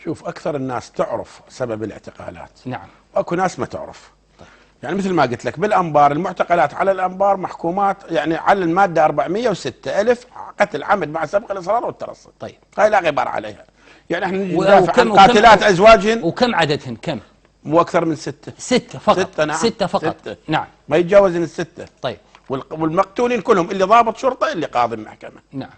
شوف، اكثر الناس تعرف سبب الاعتقالات. نعم. واكو ناس ما تعرف. يعني مثل ما قلت لك بالانبار، المعتقلات على الانبار محكومات يعني على الماده 406 الف قتل عمد مع سبق الاصرار والترصد. طيب، هاي لا غبار عليها. يعني احنا ندافع عن قاتلات ازواجهن. وكم عددهن؟ كم؟ مو اكثر من 6. 6 فقط. 6 نعم. 6 فقط. 6. نعم. ما يتجاوزن ال6. طيب. والمقتولين كلهم اللي ضابط شرطه اللي قاضي المحكمه. نعم.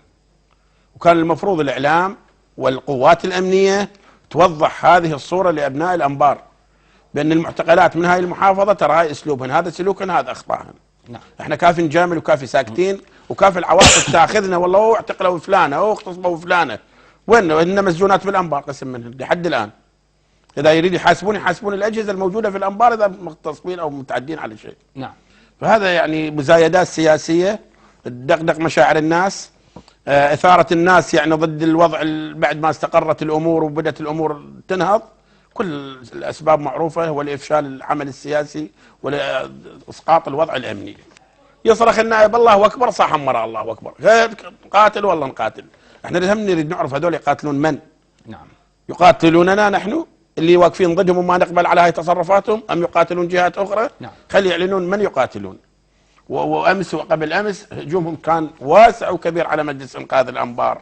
وكان المفروض الاعلام والقوات الامنيه توضح هذه الصوره لابناء الانبار، بان المعتقلات من هاي المحافظه ترى هاي اسلوبهن، هذا سلوكهن، هذا اخطائهن. نعم. احنا كافي نجامل وكافي ساكتين وكافي العواطف تاخذنا، والله هو اعتقلوا فلانه او اغتصبوا فلانه. وين ان مسجونات بالانبار قسم منهن لحد الان. اذا يريد يحاسبون الاجهزه الموجوده في الانبار اذا مغتصبين او متعدين على شيء. نعم. فهذا يعني مزايدات سياسيه تدغدغ مشاعر الناس، اثاره الناس يعني ضد الوضع بعد ما استقرت الامور وبدات الامور تنهض. كل الاسباب معروفه، هو لافشال العمل السياسي ولاسقاط الوضع الامني. يصرخ النائب الله اكبر، صح امر الله اكبر، قاتل والله نقاتل. احنا نريد نعرف هذول يقاتلون من؟ نعم. يقاتلوننا نحن اللي واقفين ضدهم وما نقبل على هاي تصرفاتهم، ام يقاتلون جهات اخرى؟ نعم. خلي يعلنون من يقاتلون. وامس وقبل امس هجومهم كان واسع وكبير على مجلس انقاذ الانبار،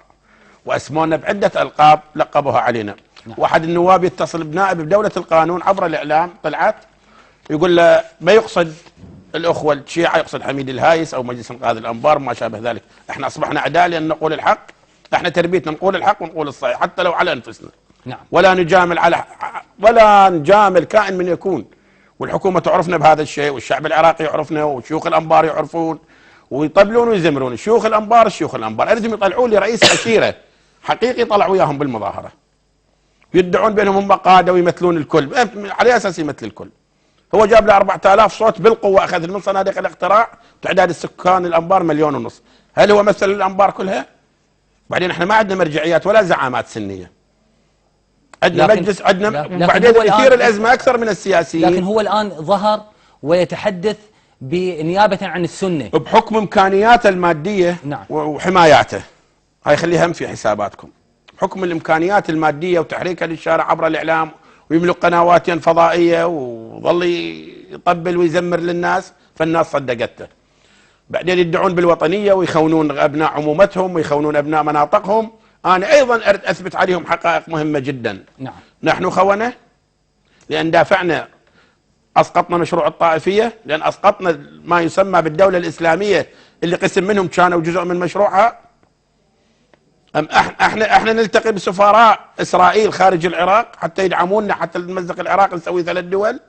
واسمونا بعده القاب لقبوها علينا. نعم. واحد النواب يتصل بنائب بدوله القانون عبر الاعلام، طلعت يقول له ما يقصد الاخوه الشيعه، يقصد حميد الهايس او مجلس انقاذ الانبار ما شابه ذلك. احنا اصبحنا اعداء لان نقول الحق. احنا تربيتنا نقول الحق ونقول الصحيح حتى لو على انفسنا. نعم. ولا نجامل كائن من يكون. والحكومه تعرفنا بهذا الشيء، والشعب العراقي يعرفنا، وشيوخ الانبار يعرفون ويطبلون ويزمرون. شيوخ الانبار اريدهم يطلعوا لي رئيس عشيره حقيقي طلع وياهم بالمظاهره، يدعون بانهم هم قاده ويمثلون الكل. على اساس يمثل الكل؟ هو جاب له 4000 صوت بالقوه، اخذ من صناديق الاقتراع. تعداد السكان الانبار 1.5 مليون. هل هو مثل الانبار كلها؟ بعدين احنا ما عندنا مرجعيات ولا زعامات سنيه. عندنا مجلس، عندنا بعدين يثير الازمه اكثر من السياسيين. لكن هو الان ظهر ويتحدث بنيابه عن السنه بحكم امكانياته الماديه. نعم. وحماياته. هاي خليها هم في حساباتكم. بحكم الامكانيات الماديه وتحريكها للشارع عبر الاعلام، ويملك قنوات فضائيه وظل يطبل ويزمر للناس، فالناس صدقته. بعدين يدعون بالوطنيه ويخونون ابناء عمومتهم ويخونون ابناء مناطقهم. انا ايضا اريد اثبت عليهم حقائق مهمه جدا. نعم. نحن خونه لان دافعنا، اسقطنا مشروع الطائفيه، لان اسقطنا ما يسمى بالدوله الاسلاميه اللي قسم منهم كانوا جزء من مشروعها. احنا نلتقي بسفراء اسرائيل خارج العراق حتى يدعمونا، حتى نمزق العراق نسوي 3 دول.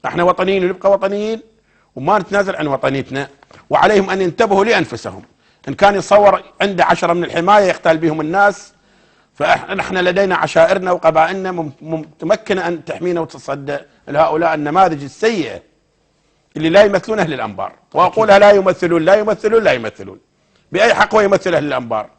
احنا وطنيين ونبقى وطنيين وما نتنازل عن وطنيتنا. وعليهم ان ينتبهوا لانفسهم. ان كان يتصور عنده 10 من الحمايه يقتال بهم الناس، فاحنا لدينا عشائرنا وقبائلنا متمكنه ان تحمينا وتصدى لهؤلاء النماذج السيئه اللي لا يمثلون اهل الانبار. واقولها لا يمثلون. باي حق هو يمثل اهل الانبار؟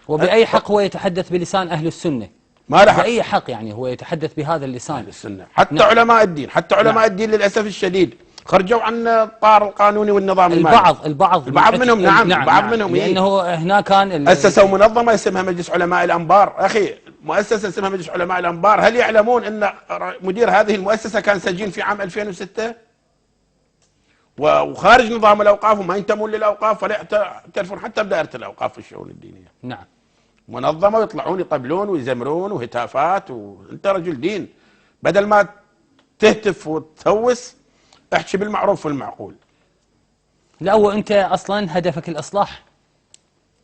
وبأي حق هو يتحدث بلسان أهل السنة؟ ما له حق. بأي حق يعني هو يتحدث بهذا اللسان؟ أهل السنة. حتى نعم. علماء الدين، نعم. للأسف الشديد خرجوا عن الطار القانوني والنظام البعض منهم. نعم. البعض منهم لأنه هنا كان أسسوا منظمة اسمها مجلس علماء الأنبار. أخي، مؤسسة اسمها مجلس علماء الأنبار، هل يعلمون أن مدير هذه المؤسسة كان سجين في عام 2006 وخارج نظام الأوقاف وما ينتمون للأوقاف ولا يعترفون حتى بدائرة الأوقاف في الشؤون الدينية؟ نعم. منظمة ويطلعون يطبلون ويزمرون وهتافات، وانت رجل دين بدل ما تهتف وتهوس احكي بالمعروف والمعقول. لا، وانت اصلا هدفك الاصلاح،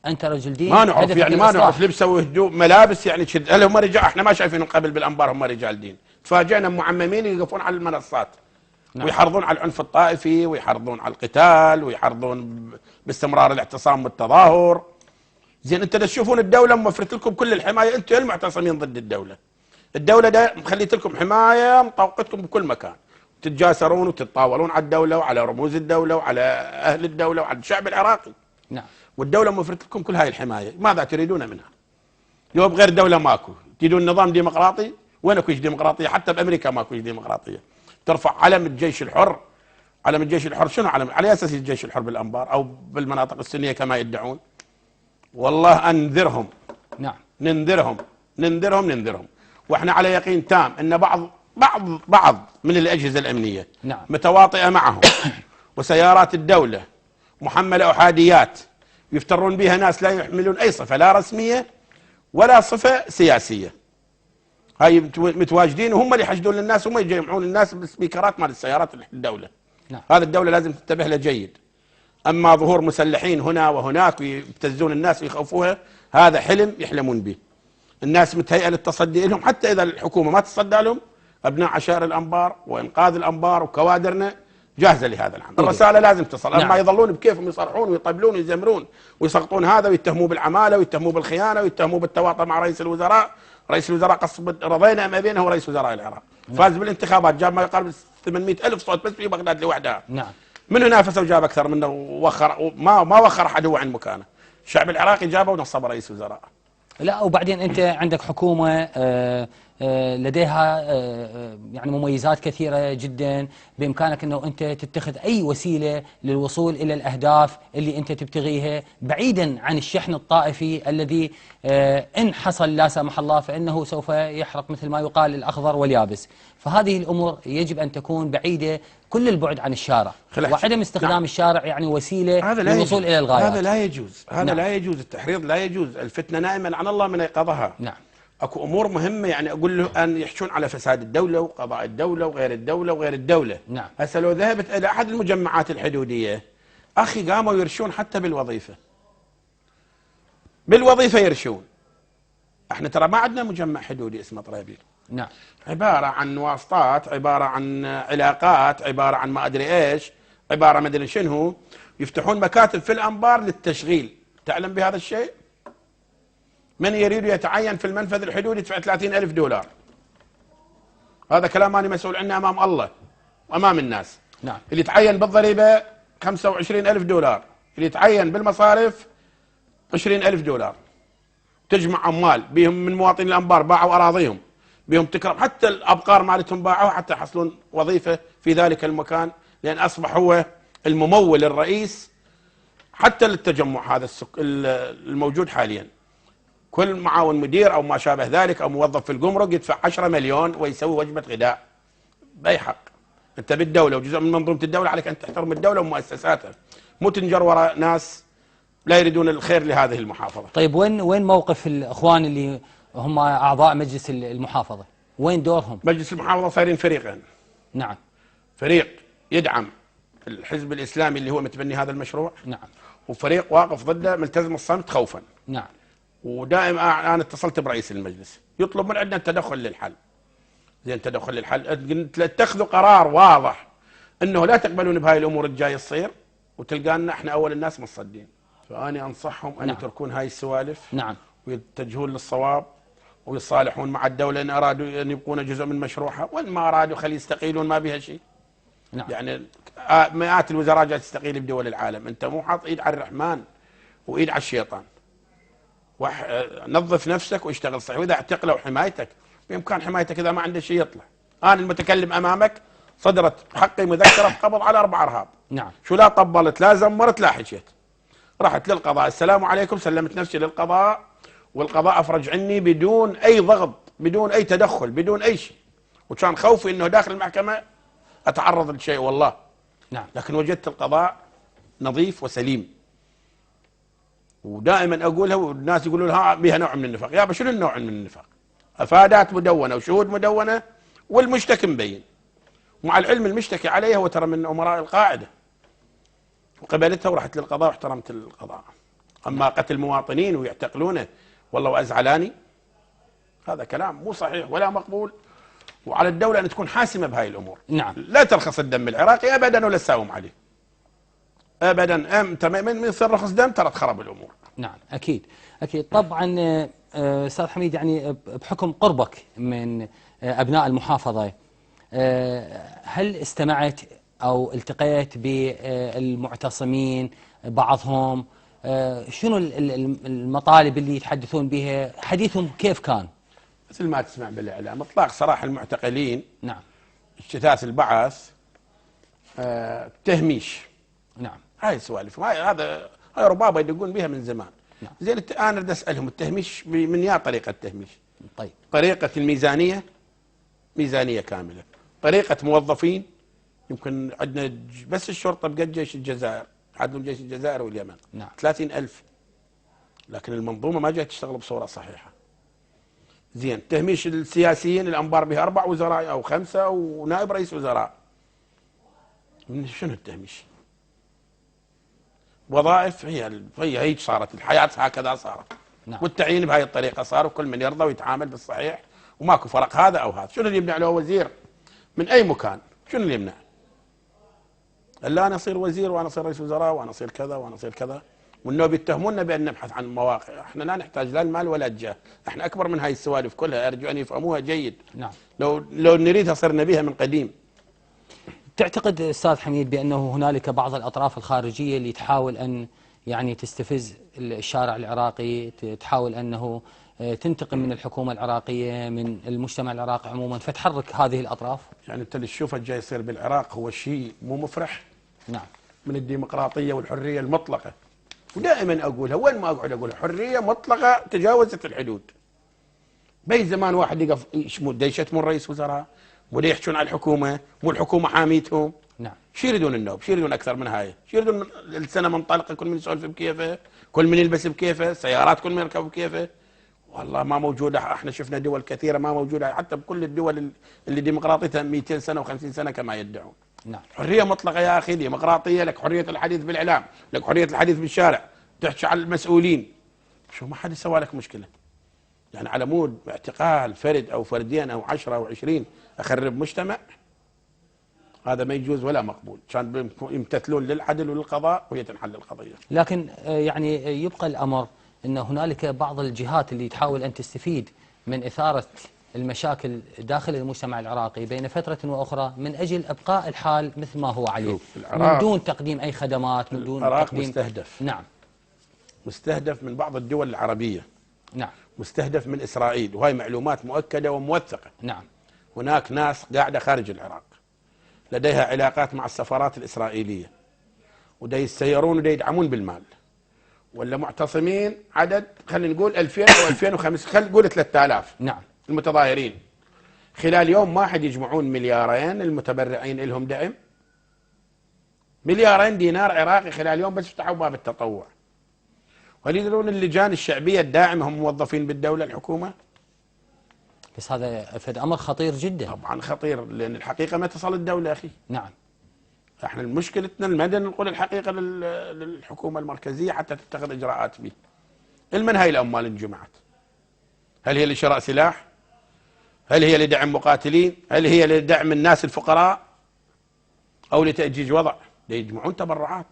انت رجل دين. ما نعرف يعني ما نعرف لبسه وهدوء ملابس يعني شد. هل هم رجال؟ احنا ما شايفينهم قبل بالانبار هم رجال دين. تفاجئنا معممين يقفون على المنصات. نعم. ويحرضون على العنف الطائفي ويحرضون على القتال ويحرضون باستمرار الاعتصام والتظاهر. زين انت تشوفون الدوله موفرت لكم كل الحمايه، انتم المعتصمين ضد الدوله. الدوله ده مخليت لكم حمايه مطوقتكم بكل مكان، تتجاسرون وتتطاولون على الدوله وعلى رموز الدوله وعلى اهل الدوله وعلى الشعب العراقي. نعم. والدوله موفرت لكم كل هاي الحمايه، ماذا تريدون منها؟ لو بغير دوله ماكو، تريدون نظام ديمقراطي؟ وين اكو ديمقراطيه؟ حتى بامريكا ماكو ديمقراطيه. ترفع علم الجيش الحر. علم الجيش الحر شنو علم؟ على اساس الجيش الحر بالانبار او بالمناطق السنيه كما يدعون. والله انذرهم. نعم. ننذرهم. واحنا على يقين تام ان بعض من الاجهزه الامنيه نعم. متواطئه معهم، وسيارات الدوله محمله احاديات يفترون بها ناس لا يحملون اي صفه لا رسميه ولا صفه سياسيه. هاي متواجدين وهم اللي يحشدون للناس، هم يجمعون الناس بالسبيكرات مال السيارات الدوله. نعم. هذا الدوله لازم تنتبه له جيد. اما ظهور مسلحين هنا وهناك ويبتزون الناس ويخوفوها، هذا حلم يحلمون به. الناس متهيئه للتصدي لهم، حتى اذا الحكومه ما تصدى لهم، ابناء عشائر الانبار وانقاذ الانبار وكوادرنا جاهزه لهذا العمل. الرساله لازم تصل. اما نعم. يظلون بكيفهم يصرحون ويطبلون ويزمرون ويسقطون هذا ويتهموه بالعماله ويتهموه بالخيانه ويتهموه بالتواطؤ مع رئيس الوزراء. رئيس الوزراء قصد رضينا ما بينه ورئيس وزراء العراق. فاز بالانتخابات، جاب ما يقارب 800,000 صوت بس في بغداد لوحدها. نعم. من هنا نافس وجاب اكثر منه ووخر ما وخر احد هو عن مكانه. الشعب العراقي جابه ونصب رئيس وزراء. لا، وبعدين انت عندك حكومه لديها يعني مميزات كثيره جدا، بامكانك انه انت تتخذ اي وسيله للوصول الى الاهداف اللي انت تبتغيها، بعيدا عن الشحن الطائفي الذي ان حصل لا سمح الله فانه سوف يحرق مثل ما يقال الاخضر واليابس. فهذه الامور يجب ان تكون بعيده كل البعد عن الشارع، وعدم استخدام نعم. الشارع يعني وسيله للوصول الى الغايات. هذا لا يجوز، هذا نعم. لا يجوز، التحريض لا يجوز، الفتنه نائما عن الله من ايقظها. نعم. اكو امور مهمه يعني اقول له ان يحشون على فساد الدوله وقضاء الدوله وغير الدوله وغير الدوله. نعم. هسه لو ذهبت الى احد المجمعات الحدوديه، اخي قاموا يرشون حتى بالوظيفه. بالوظيفه يرشون. احنا ترى ما عندنا مجمع حدودي اسمه طرابيل. نعم. عباره عن واسطات، عباره عن علاقات، عباره عن ما ادري ايش، عباره ما ادري شنو، يفتحون مكاتب في الانبار للتشغيل. تعلم بهذا الشيء؟ من يريد يتعين في المنفذ الحدودي يدفع 30,000 دولار. هذا كلام أنا مسؤول عنه أمام الله وأمام الناس. نعم. اللي يتعين بالضريبة 25,000 دولار، اللي يتعين بالمصارف 20,000 دولار. تجمع عمال بهم من مواطنين الأنبار باعوا أراضيهم، بهم تكرم، حتى الأبقار مالتهم باعوا حتى يحصلون وظيفة في ذلك المكان، لأن أصبح هو الممول الرئيس حتى للتجمع هذا الموجود حاليا. كل معاون مدير او ما شابه ذلك او موظف في الجمرك يدفع 10 مليون ويسوي وجبه غداء باي حق. انت بالدوله وجزء من منظومه الدوله، عليك ان تحترم الدوله ومؤسساتها، مو تنجر وراء ناس لا يريدون الخير لهذه المحافظه. طيب وين موقف الاخوان اللي هم اعضاء مجلس المحافظه؟ وين دورهم؟ مجلس المحافظه صايرين فريقين. نعم. فريق يدعم الحزب الاسلامي اللي هو متبني هذا المشروع. نعم. وفريق واقف ضده ملتزم الصمت خوفا. نعم. ودائما انا اتصلت برئيس المجلس يطلب من عندنا التدخل للحل. زين تدخل للحل، اتخذوا قرار واضح انه لا تقبلون بهاي الامور الجايه تصير، وتلقانا احنا اول الناس مصدين. فاني انصحهم ان يتركون هاي السوالف. نعم. ويتجهون للصواب ويصالحون مع الدوله ان ارادوا ان يبقون جزء من مشروعها، وان ما ارادوا خلي يستقيلون ما بها شيء. نعم. يعني مئات الوزراء جالسه تستقيل بدول العالم، انت مو حاط ايد على الرحمن وايد على الشيطان. نظف نفسك واشتغل صحيح، واذا اعتقلوا حمايتك بامكان حمايتك، اذا ما عنده شيء يطلع. انا المتكلم امامك صدرت حقي مذكره بقبض على 4 ارهاب. نعم. شو لا طبلت لا زمرت لا حكيت. رحت للقضاء، السلام عليكم، سلمت نفسي للقضاء، والقضاء افرج عني بدون اي ضغط، بدون اي تدخل، بدون اي شيء. وكان خوفي انه داخل المحكمه اتعرض لشيء والله. نعم. لكن وجدت القضاء نظيف وسليم. ودائما اقولها والناس يقولوا لها بها نوع من النفاق. يابا شنو النوع من النفاق؟ افادات مدونه وشهود مدونه والمشتكي مبين. ومع العلم المشتكي عليه هو ترى من امراء القاعده. وقبلتها ورحت للقضاء واحترمت القضاء. اما قتل مواطنين ويعتقلونه والله وازعلاني، هذا كلام مو صحيح ولا مقبول. وعلى الدوله ان تكون حاسمه بهاي الامور. نعم. لا ترخص الدم العراقي ابدا ولا تساوم عليه. ابدا. انت من يصير رخص دم ترى تخرب الامور. نعم اكيد اكيد. طبعا استاذ حميد، يعني بحكم قربك من ابناء المحافظه، هل استمعت او التقيت بالمعتصمين بعضهم؟ شنو المطالب اللي يتحدثون بها؟ حديثهم كيف كان؟ مثل ما تسمع بالاعلام، اطلاق سراح المعتقلين. نعم. اجتثاث البعث. تهميش. نعم. هاي السوالف، هذا هاي ربابه يدقون بها من زمان. نعم. زين انا اريد اسالهم التهميش من يا طريقه التهميش؟ طيب. طريقة الميزانية ميزانية كاملة، طريقة موظفين يمكن عندنا بس الشرطة بقد جيش الجزائر، عدل جيش الجزائر واليمن. نعم. 30,000، لكن المنظومة ما جاية تشتغل بصورة صحيحة. زين، تهميش السياسيين، الأنبار بها 4 وزراء أو 5 ونائب رئيس وزراء. من شنو التهميش؟ وظائف هي هيك صارت الحياة، هكذا صارت. نعم. والتعيين بهاي الطريقة صار، وكل من يرضى ويتعامل بالصحيح، وماكو فرق هذا أو هذا. شنو اللي يمنع له وزير من أي مكان؟ شنو اللي يمنع؟ الا انا اصير وزير وانا اصير رئيس وزراء وانا اصير كذا وانا اصير كذا، وانه بيتهمونا بان نبحث عن مواقع. احنا لا نحتاج لا المال ولا الجاه، احنا اكبر من هاي السوالف كلها، ارجو ان يفهموها جيد. نعم. لو نريدها صرنا بها من قديم. تعتقد استاذ حميد بانه هنالك بعض الاطراف الخارجيه اللي تحاول ان يعني تستفز الشارع العراقي، تحاول انه تنتقم من الحكومه العراقيه، من المجتمع العراقي عموما، فتحرك هذه الاطراف؟ يعني انت اللي تشوفه جاي يصير بالعراق هو شيء مو مفرح. نعم. من الديمقراطيه والحريه المطلقه، ودائما اقولها وين ما اقعد اقولها، حريه مطلقه تجاوزت الحدود. باي زمان واحد يقف يشتمون رئيس وزراء، ولا يحجون على الحكومه، مو الحكومه حاميتهم. نعم. شو يريدون النوب؟ شو يريدون اكثر من هاي؟ شو يريدون؟ السنه منطلقه، كل من يسولف بكيفه، كل من يلبس بكيفه، سيارات كل من يركب بكيفه. والله ما موجوده، احنا شفنا دول كثيره ما موجوده حتى بكل الدول اللي ديمقراطيتها 200 سنه و50 سنه كما يدعون. نعم. حريه مطلقه يا اخي، ديمقراطيه، لك حريه الحديث بالاعلام، لك حريه الحديث بالشارع، تحكي على المسؤولين. شو ما حد يسوى لك مشكله. يعني على مود اعتقال فرد او فردين او 10 او 20 اخرب مجتمع، هذا ما يجوز ولا مقبول. كان يمتثلون للعدل وللقضاء وهي تنحل القضيه. لكن يعني يبقى الامر ان هنالك بعض الجهات اللي تحاول ان تستفيد من اثاره المشاكل داخل المجتمع العراقي بين فتره واخرى من اجل ابقاء الحال مثل ما هو عليه، من دون تقديم اي خدمات، من دون تقديم. مستهدف. نعم. مستهدف من بعض الدول العربيه. نعم. مستهدف من اسرائيل، وهي معلومات مؤكده وموثقه. نعم. هناك ناس قاعده خارج العراق لديها علاقات مع السفارات الاسرائيليه، ودا يسيرون ودا يدعمون بالمال، ولا معتصمين عدد خلينا نقول 2000 او 2005، خلينا نقول 3000. نعم. المتظاهرين خلال يوم واحد يجمعون مليارين، المتبرعين لهم دعم 2,000,000,000 دينار عراقي خلال يوم، بس فتحوا باب التطوع. وهل يدرون اللجان الشعبيه الداعمه هم موظفين بالدوله الحكومه؟ بس هذا فد امر خطير جدا. طبعا خطير، لان الحقيقه ما تصل الدوله اخي. نعم. احنا مشكلتنا المدن نقول الحقيقه للحكومه المركزيه حتى تتخذ اجراءات به. المن هاي الاموال انجمعت؟ هل هي لشراء سلاح؟ هل هي لدعم مقاتلين؟ هل هي لدعم الناس الفقراء؟ او لتأجيج وضع؟ يجمعون تبرعات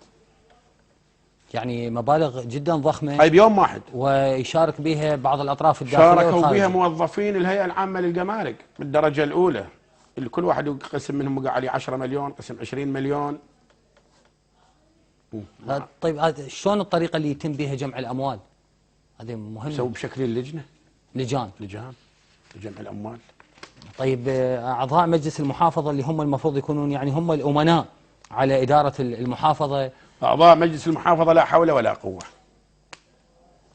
يعني مبالغ جدا ضخمه، هاي بيوم واحد، ويشارك بها بعض الاطراف الداخليه شاركوا والخارجيه. بها موظفين الهيئه العامه للجمارك بالدرجه الاولى، اللي كل واحد قسم منهم وقع عليه 10 مليون، قسم 20 مليون. طيب شلون الطريقه اللي يتم بها جمع الاموال؟ هذه مهمه. سووا بشكل اللجنه، لجان لجمع الاموال. طيب اعضاء مجلس المحافظه اللي هم المفروض يكونون يعني هم الامناء على اداره المحافظه، اعضاء مجلس المحافظه لا حول ولا قوه.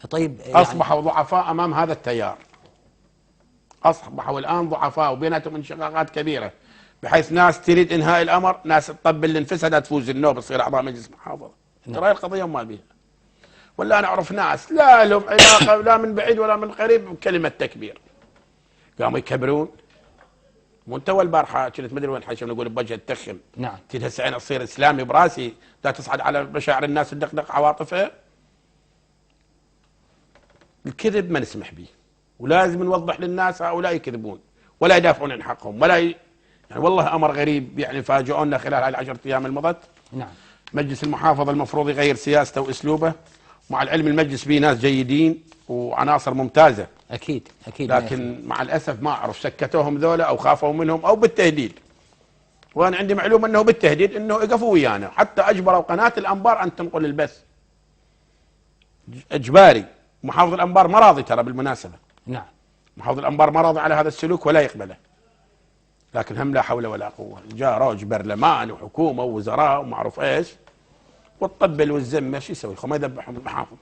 طيب يعني اصبحوا ضعفاء امام هذا التيار، اصبحوا الان ضعفاء وبيناتهم انشقاقات كبيره، بحيث ناس تريد انهاء الامر، ناس تطبل لنفسها لا تفوز النوب تصير اعضاء مجلس محافظه. ترى القضيه ما بيها. ولا انا اعرف ناس لا لهم علاقه لا من بعيد ولا من قريب بكلمه تكبير، قاموا يكبرون. وانت البارحه كنت مدري وين حاشم نقول بوجه التخم. نعم. تي هسه انا اصير اسلامي براسي، لا تصعد على مشاعر الناس تدقدق عواطفها. الكذب ما نسمح به، ولازم نوضح للناس هؤلاء يكذبون ولا يدافعون عن حقهم ولا يعني والله امر غريب يعني فاجئونا خلال هاي ال10 ايام المضت. نعم. مجلس المحافظه المفروض يغير سياسته واسلوبه، مع العلم المجلس فيه ناس جيدين وعناصر ممتازه. اكيد لكن مع الاسف ما اعرف سكتوهم ذولا او خافوا منهم او بالتهديد. وانا عندي معلومه انه بالتهديد انه اقفوا ويانا، حتى اجبروا قناه الانبار ان تنقل البث اجباري. محافظ الانبار ما راضي ترى بالمناسبه. نعم. محافظ الانبار ما راضي على هذا السلوك ولا يقبله. لكن هم لا حول ولا قوه، جاء روج برلمان وحكومه ووزراء وما اعرف ايش، والطبل والزمه شو يسوي؟ ما يذبحهم المحافظ.